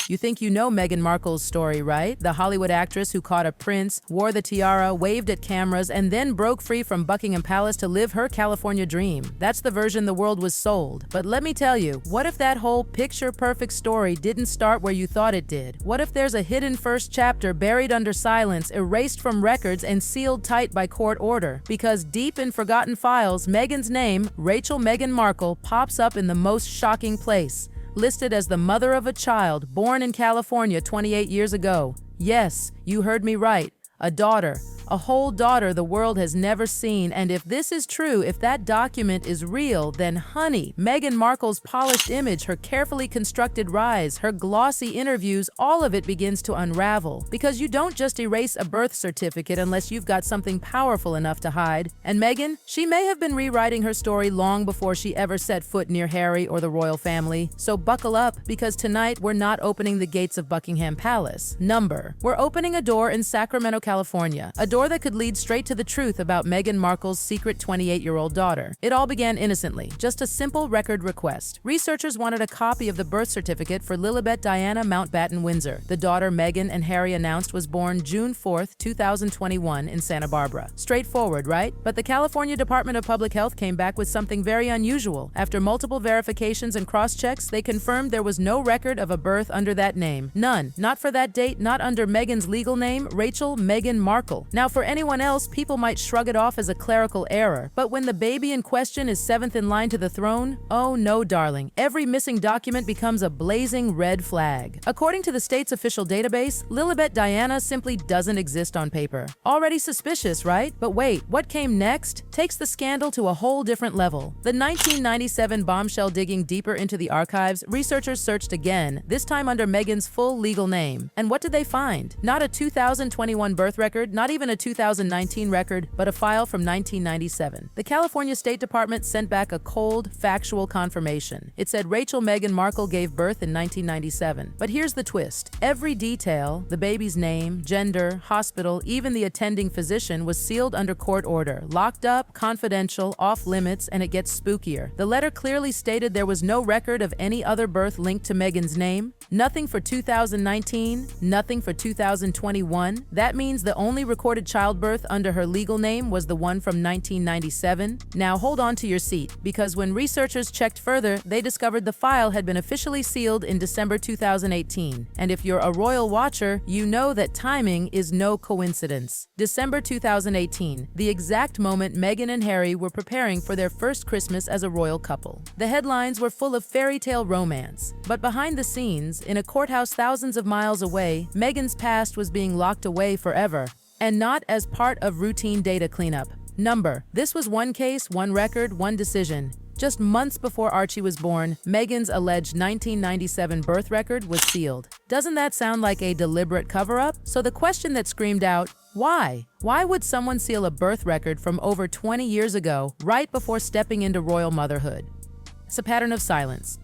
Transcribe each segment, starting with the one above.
You think you know Meghan Markle's story, right? The Hollywood actress who caught a prince, wore the tiara, waved at cameras, and then broke free from Buckingham Palace to live her California dream. That's the version the world was sold. But let me tell you, what if that whole picture-perfect story didn't start where you thought it did? What if there's a hidden first chapter buried under silence, erased from records, and sealed tight by court order? Because deep in forgotten files, Meghan's name, Rachel Meghan Markle, pops up in the most shocking place. Listed as the mother of a child born in California 28 years ago. Yes, you heard me right. A daughter. A whole daughter the world has never seen. And if this is true, if that document is real, then honey, Meghan Markle's polished image, her carefully constructed rise, her glossy interviews, all of it begins to unravel. Because you don't just erase a birth certificate unless you've got something powerful enough to hide. And Meghan, she may have been rewriting her story long before she ever set foot near Harry or the royal family. So buckle up, because tonight we're not opening the gates of Buckingham Palace. We're opening a door in Sacramento, California. A door that could lead straight to the truth about Meghan Markle's secret 28-year-old daughter. It all began innocently, just a simple record request. Researchers wanted a copy of the birth certificate for Lilibet Diana Mountbatten Windsor. The daughter Meghan and Harry announced was born June 4, 2021 in Santa Barbara. Straightforward, right? But the California Department of Public Health came back with something very unusual. After multiple verifications and cross-checks, they confirmed there was no record of a birth under that name. None. Not for that date, not under Meghan's legal name, Rachel Meghan Markle. Now, for anyone else, people might shrug it off as a clerical error. But when the baby in question is seventh in line to the throne, oh no, darling. Every missing document becomes a blazing red flag. According to the state's official database, Lilibet Diana simply doesn't exist on paper. Already suspicious, right? But wait, what came next takes the scandal to a whole different level. The 1997 bombshell. Digging deeper into the archives, researchers searched again, this time under Meghan's full legal name. And what did they find? Not a 2021 birth record, not even a 2019 record, but a file from 1997. The California State Department sent back a cold, factual confirmation. It said Rachel Meghan Markle gave birth in 1997. But here's the twist. Every detail, the baby's name, gender, hospital, even the attending physician, was sealed under court order, locked up, confidential, off limits, and it gets spookier. The letter clearly stated there was no record of any other birth linked to Meghan's name. Nothing for 2019, nothing for 2021. That means the only recorded childbirth under her legal name was the one from 1997. Now hold on to your seat, because when researchers checked further, they discovered the file had been officially sealed in December 2018. And if you're a royal watcher, you know that timing is no coincidence. December 2018, the exact moment Meghan and Harry were preparing for their first Christmas as a royal couple. The headlines were full of fairy tale romance. But behind the scenes, in a courthouse thousands of miles away, Meghan's past was being locked away forever. And not as part of routine data cleanup. This was one case, one record, one decision. Just months before Archie was born, Meghan's alleged 1997 birth record was sealed. Doesn't that sound like a deliberate cover-up? So the question that screamed out, why? Why would someone seal a birth record from over 20 years ago, right before stepping into royal motherhood? It's a pattern of silence.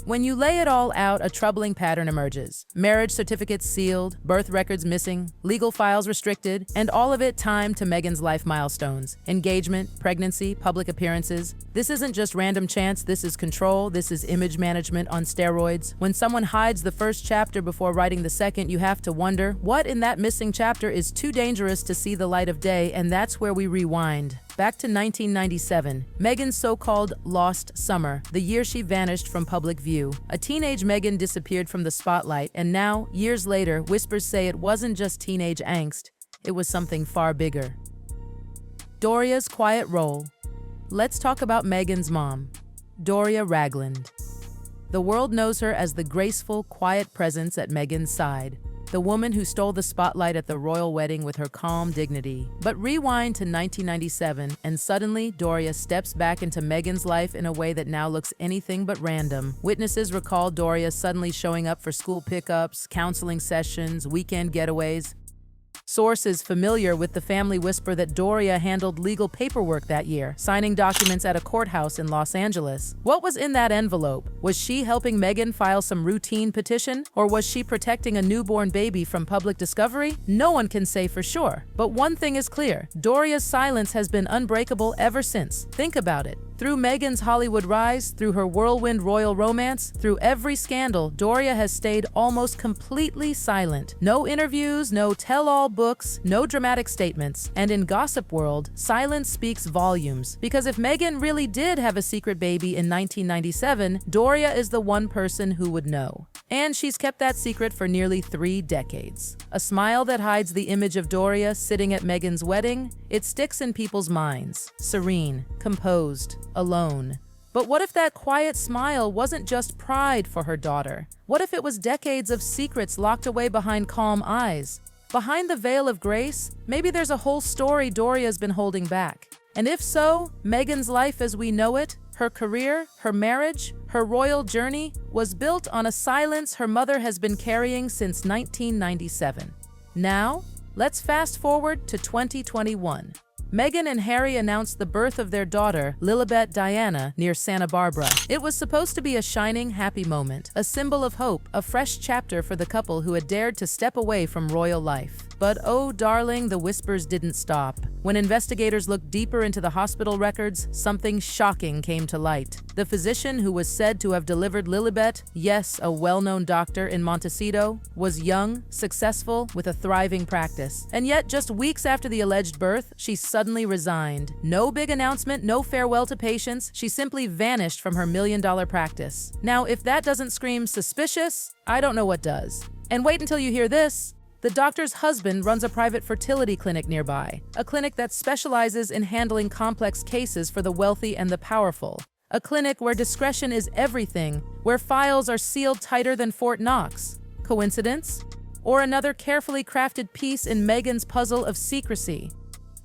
When you lay it all out, a troubling pattern emerges. Marriage certificates sealed, birth records missing, legal files restricted, and all of it timed to Meghan's life milestones. Engagement, pregnancy, public appearances. This isn't just random chance, this is control, this is image management on steroids. When someone hides the first chapter before writing the second, you have to wonder, what in that missing chapter is too dangerous to see the light of day? And that's where we rewind. Back to 1997, Meghan's so-called lost summer, the year she vanished from public view. A teenage Meghan disappeared from the spotlight, and now, years later, whispers say it wasn't just teenage angst, it was something far bigger. Doria's quiet role. Let's talk about Meghan's mom, Doria Ragland. The world knows her as the graceful, quiet presence at Meghan's side. The woman who stole the spotlight at the royal wedding with her calm dignity. But rewind to 1997, and suddenly Doria steps back into Meghan's life in a way that now looks anything but random. Witnesses recall Doria suddenly showing up for school pickups, counseling sessions, weekend getaways. Sources familiar with the family whisper that Doria handled legal paperwork that year, signing documents at a courthouse in Los Angeles. What was in that envelope? Was she helping Meghan file some routine petition? Or was she protecting a newborn baby from public discovery? No one can say for sure. But one thing is clear, Doria's silence has been unbreakable ever since. Think about it. Through Meghan's Hollywood rise, through her whirlwind royal romance, through every scandal, Doria has stayed almost completely silent. No interviews, no tell-all books, no dramatic statements. And in gossip world, silence speaks volumes. Because if Meghan really did have a secret baby in 1997, Doria is the one person who would know. And she's kept that secret for nearly 3 decades. A smile that hides the image of Doria sitting at Meghan's wedding, it sticks in people's minds. Serene, composed, alone. But what if that quiet smile wasn't just pride for her daughter? What if it was decades of secrets locked away behind calm eyes? Behind the veil of grace, maybe there's a whole story Doria's been holding back. And if so, Meghan's life as we know it, her career, her marriage, her royal journey, was built on a silence her mother has been carrying since 1997. Now, let's fast forward to 2021. Meghan and Harry announced the birth of their daughter, Lilibet Diana, near Santa Barbara. It was supposed to be a shining, happy moment, a symbol of hope, a fresh chapter for the couple who had dared to step away from royal life. But oh darling, the whispers didn't stop. When investigators looked deeper into the hospital records, something shocking came to light. The physician who was said to have delivered Lilibet, yes, a well-known doctor in Montecito, was young, successful, with a thriving practice. And yet, just weeks after the alleged birth, she suddenly resigned. No big announcement, no farewell to patients, she simply vanished from her million-dollar practice. Now, if that doesn't scream suspicious, I don't know what does. And wait until you hear this. The doctor's husband runs a private fertility clinic nearby, a clinic that specializes in handling complex cases for the wealthy and the powerful. A clinic where discretion is everything, where files are sealed tighter than Fort Knox. Coincidence? Or another carefully crafted piece in Meghan's puzzle of secrecy?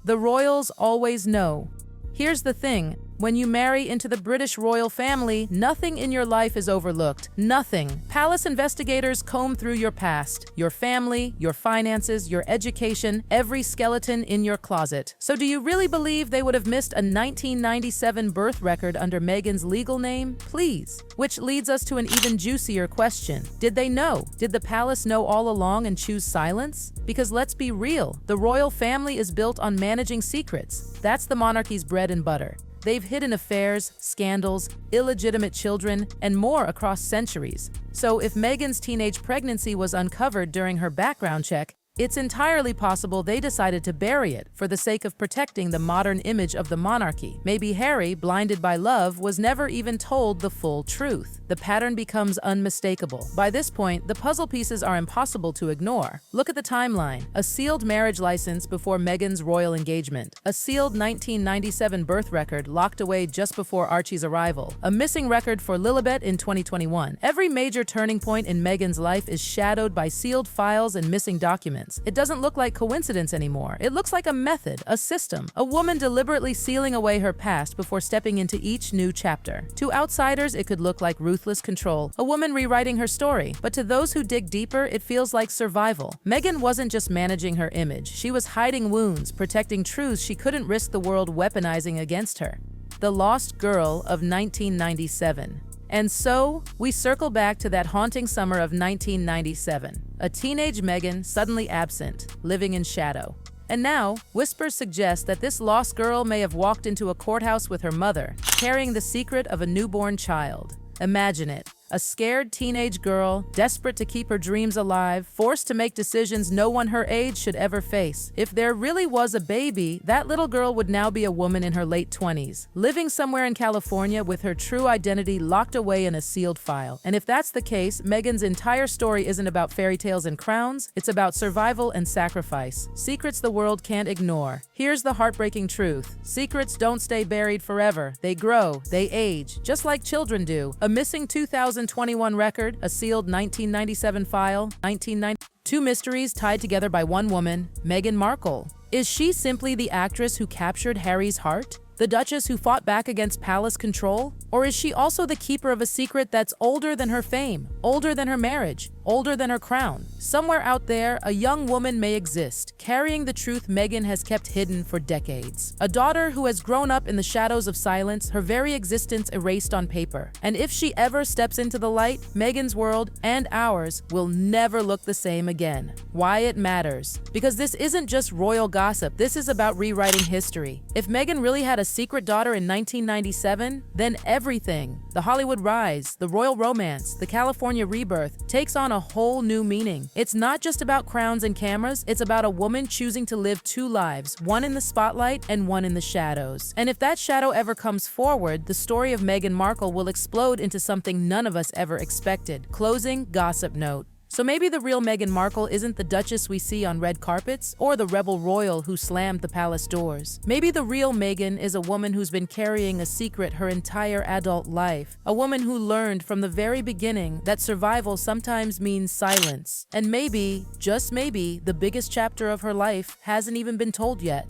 The royals always know. Here's the thing. When you marry into the British royal family, nothing in your life is overlooked. Nothing. Palace investigators comb through your past, your family, your finances, your education, every skeleton in your closet. So do you really believe they would have missed a 1997 birth record under Meghan's legal name? Please. Which leads us to an even juicier question. Did they know? Did the palace know all along and choose silence? Because let's be real, the royal family is built on managing secrets. That's the monarchy's bread and butter. They've hidden affairs, scandals, illegitimate children, and more across centuries. So if Meghan's teenage pregnancy was uncovered during her background check, it's entirely possible they decided to bury it for the sake of protecting the modern image of the monarchy. Maybe Harry, blinded by love, was never even told the full truth. The pattern becomes unmistakable. By this point, the puzzle pieces are impossible to ignore. Look at the timeline. A sealed marriage license before Meghan's royal engagement. A sealed 1997 birth record locked away just before Archie's arrival. A missing record for Lilibet in 2021. Every major turning point in Meghan's life is shadowed by sealed files and missing documents. It doesn't look like coincidence anymore. It looks like a method, a system. A woman deliberately sealing away her past before stepping into each new chapter. To outsiders, it could look like ruthless control, a woman rewriting her story. But to those who dig deeper, it feels like survival. Meghan wasn't just managing her image. She was hiding wounds, protecting truths she couldn't risk the world weaponizing against her. The lost girl of 1997. And so, we circle back to that haunting summer of 1997. A teenage Meghan suddenly absent, living in shadow. And now, whispers suggest that this lost girl may have walked into a courthouse with her mother, carrying the secret of a newborn child. Imagine it. A scared teenage girl, desperate to keep her dreams alive, forced to make decisions no one her age should ever face. If there really was a baby, that little girl would now be a woman in her late 20s, living somewhere in California with her true identity locked away in a sealed file. And if that's the case, Meghan's entire story isn't about fairy tales and crowns, it's about survival and sacrifice. Secrets the world can't ignore. Here's the heartbreaking truth. Secrets don't stay buried forever. They grow, they age, just like children do. A missing 2021 record, a sealed 1997 file, 1990. Two mysteries tied together by one woman, Meghan Markle. Is she simply the actress who captured Harry's heart? The Duchess who fought back against palace control? Or is she also the keeper of a secret that's older than her fame, older than her marriage, older than her crown? Somewhere out there, a young woman may exist, carrying the truth Meghan has kept hidden for decades. A daughter who has grown up in the shadows of silence, her very existence erased on paper. And if she ever steps into the light, Meghan's world, and ours, will never look the same again. Why it matters? Because this isn't just royal gossip, this is about rewriting history. If Meghan really had a secret daughter in 1997, then everything, the Hollywood rise, the royal romance, the California rebirth, takes on a whole new meaning. It's not just about crowns and cameras, it's about a woman choosing to live two lives, one in the spotlight and one in the shadows. And if that shadow ever comes forward, the story of Meghan Markle will explode into something none of us ever expected. Closing gossip note. So maybe the real Meghan Markle isn't the Duchess we see on red carpets or the rebel royal who slammed the palace doors. Maybe the real Meghan is a woman who's been carrying a secret her entire adult life. A woman who learned from the very beginning that survival sometimes means silence. And maybe, just maybe, the biggest chapter of her life hasn't even been told yet.